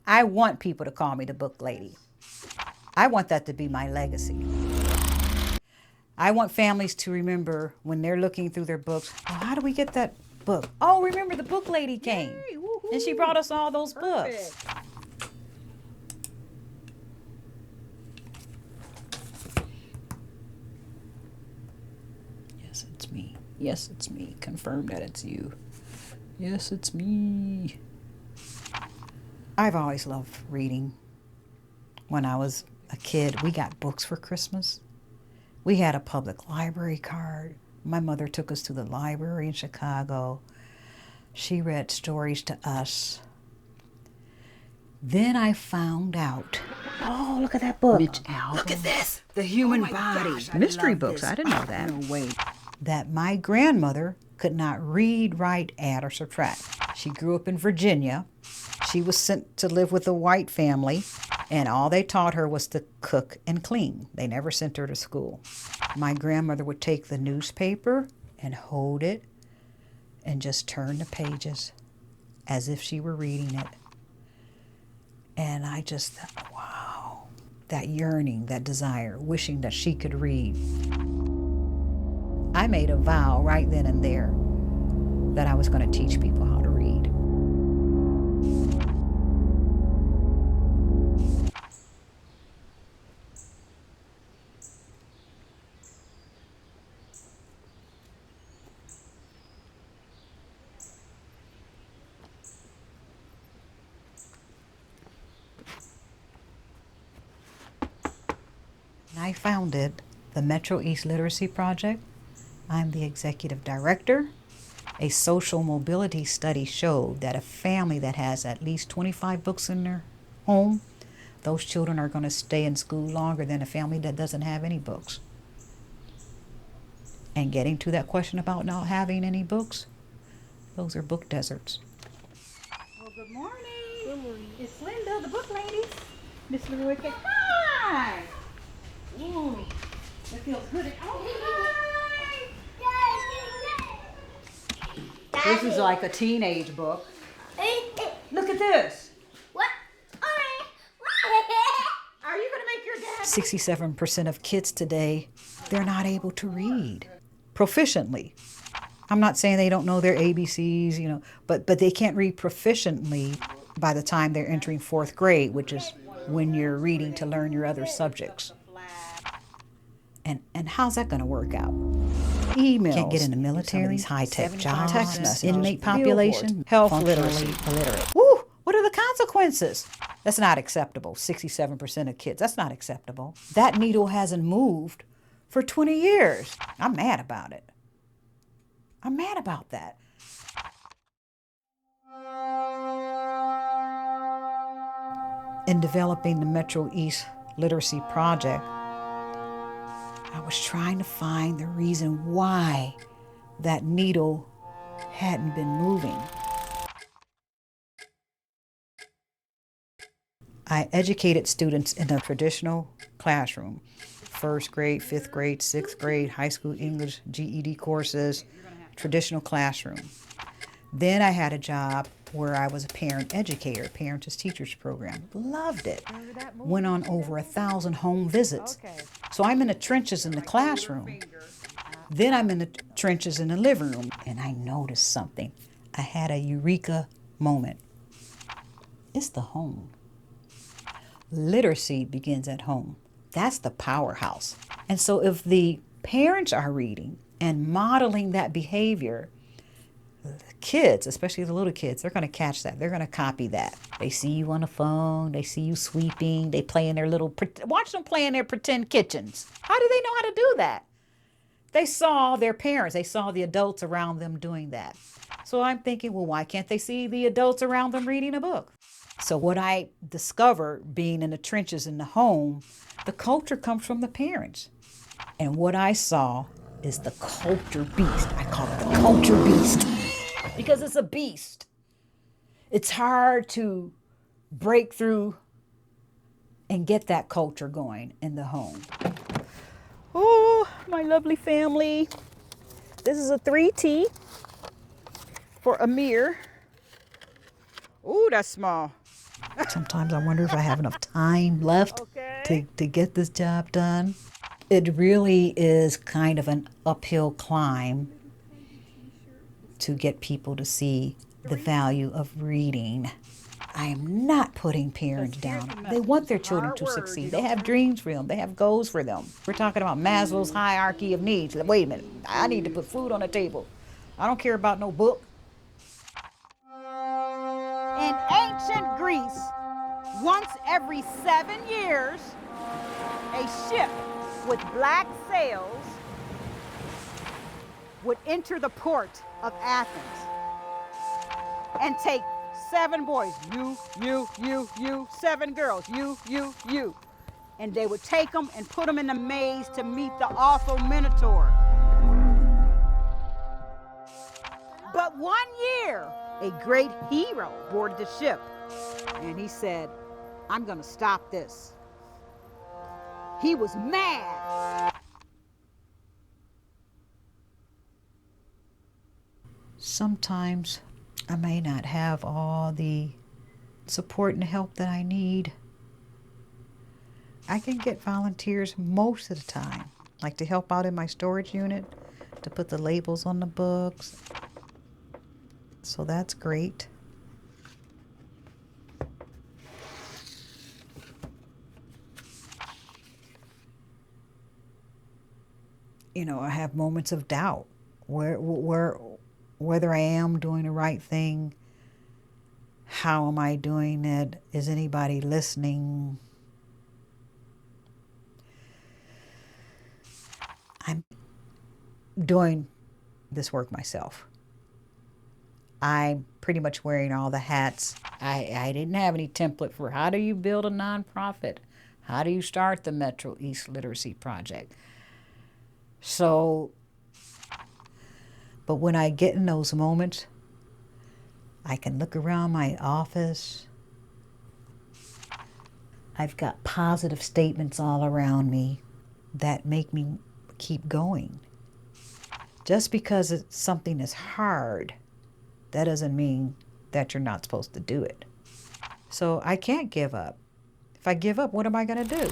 I want people to call me the book lady. I want that to be my legacy. I want families to remember when they're looking through their books, oh, how do we get that book? Oh, remember the book lady came. Yay, And she brought us all those books. Yes, it's me. Yes, it's me. Confirm that it's you. Yes, it's me. I've always loved reading. When I was a kid, we got books for Christmas. We had a public library card. My mother took us to the library in Chicago. She read stories to us. Then I found out. Oh, look at that book. Mitch Albom. Look at this. The Human Body. Gosh, mystery books. I didn't know that. No, wait. That my grandmother could not read, write, add, or subtract. She grew up in Virginia. She was sent to live with a white family, and all they taught her was to cook and clean. They never sent her to school. My grandmother would take the newspaper and hold it and just turn the pages as if she were reading it. And I just thought, wow, that yearning, that desire, wishing that she could read. I made a vow right then and there that I was going to teach people how to read. I founded the Metro East Literacy Project. I'm the executive director. A social mobility study showed that a family that has at least 25 books in their home, those children are going to stay in school longer than a family that doesn't have any books. And getting to that question about not having any books, those are book deserts. Well, good morning. Good morning. It's Linda, the book lady. Miss Leroy, hi. Ooh, it feels good. Oh, hi. This is like a teenage book. Look at this. What? Are you going to make your dad? 67% of kids today, they're not able to read proficiently. I'm not saying they don't know their ABCs, you know, but they can't read proficiently by the time they're entering 4th grade, which is when you're reading to learn your other subjects. And how's that going to work out? Emails. Can't get in the military, these high-tech jobs, text messages, inmate population, health literacy, illiterate. Woo! What are the consequences? That's not acceptable. 67% of kids, that's not acceptable. That needle hasn't moved for 20 years. I'm mad about it. I'm mad about that. In developing the Metro East Literacy Project, I was trying to find the reason why that needle hadn't been moving. I educated students in a traditional classroom, 1st grade, 5th grade, 6th grade, high school English, GED courses, traditional classroom. Then I had a job where I was a parent educator, Parents as Teachers program. Loved it. Went on over 1,000 home visits. So I'm in the trenches in the classroom. Then I'm in the trenches in the living room. And I noticed something. I had a eureka moment. It's the home. Literacy begins at home. That's the powerhouse. And so if the parents are reading and modeling that behavior, the kids, especially the little kids, they're going to catch that. They're going to copy that. They see you on the phone. They see you sweeping. They play in their watch them play in their pretend kitchens. How do they know how to do that? They saw their parents. They saw the adults around them doing that. So I'm thinking, well, why can't they see the adults around them reading a book? So what I discovered being in the trenches in the home, the culture comes from the parents. And what I saw is the culture beast. I call it the culture beast because it's a beast. It's hard to break through and get that culture going in the home. Oh, my lovely family. This is a 3T for Amir. Oh, that's small. Sometimes I wonder if I have enough time left to get this job done. It really is kind of an uphill climb to get people to see the value of reading. I am not putting parents down. They want their children to succeed. They have dreams for them. They have goals for them. We're talking about Maslow's hierarchy of needs. Wait a minute. I need to put food on the table. I don't care about no book. In ancient Greece, once every 7 years, a ship with black sails would enter the port of Athens and take 7 boys, you, 7 girls, you. And they would take them and put them in a maze to meet the awful Minotaur. But one year, a great hero boarded the ship, and he said, I'm gonna stop this. He was mad. Sometimes I may not have all the support and help that I need. I can get volunteers most of the time, like to help out in my storage unit, to put the labels on the books. So that's great. You know, I have moments of doubt whether I am doing the right thing. How am I doing it? Is anybody listening? I'm doing this work myself. I'm pretty much wearing all the hats. I didn't have any template for how do you build a nonprofit? How do you start the Metro East Literacy Project? So, but when I get in those moments, I can look around my office. I've got positive statements all around me that make me keep going. Just because something is hard, that doesn't mean that you're not supposed to do it. So I can't give up. If I give up, what am I going to do?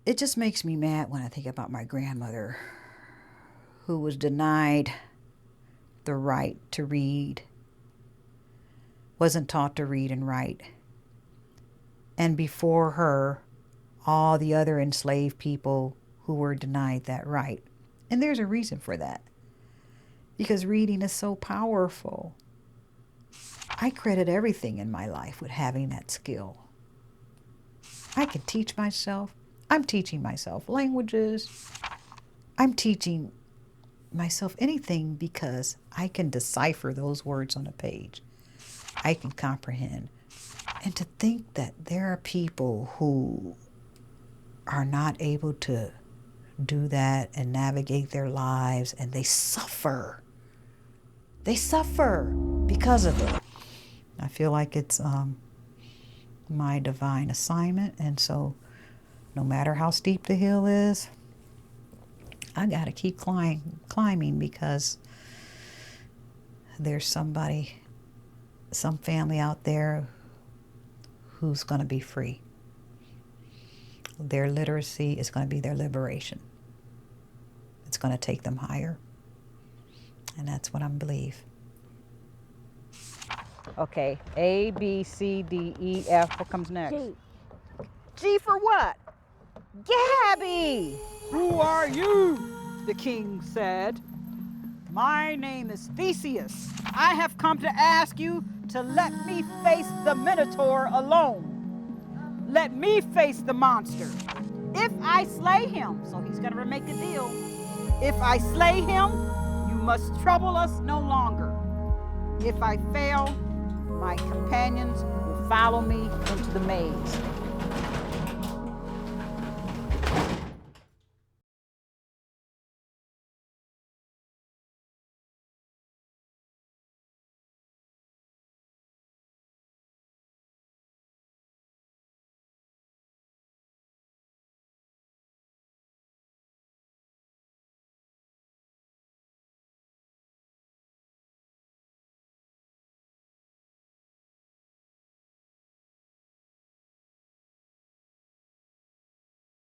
It just makes me mad when I think about my grandmother, who was denied the right to read, wasn't taught to read and write. And before her, all the other enslaved people who were denied that right. And there's a reason for that. Because reading is so powerful. I credit everything in my life with having that skill. I can teach myself. I'm teaching myself languages. I'm teaching myself anything because I can decipher those words on a page. I can comprehend. And to think that there are people who are not able to do that and navigate their lives, and they suffer. They suffer because of it. I feel like it's my divine assignment, and so no matter how steep the hill is, I got to keep climbing because there's some family out there who's going to be free. Their literacy is going to be their liberation. It's going to take them higher. And that's what I believe. Okay, A, B, C, D, E, F. What comes next? G. G for what? Gabby! Who are you? The king said. My name is Theseus. I have come to ask you to let me face the Minotaur alone. Let me face the monster. If I slay him, so he's going to make a deal. If I slay him, you must trouble us no longer. If I fail, my companions will follow me into the maze.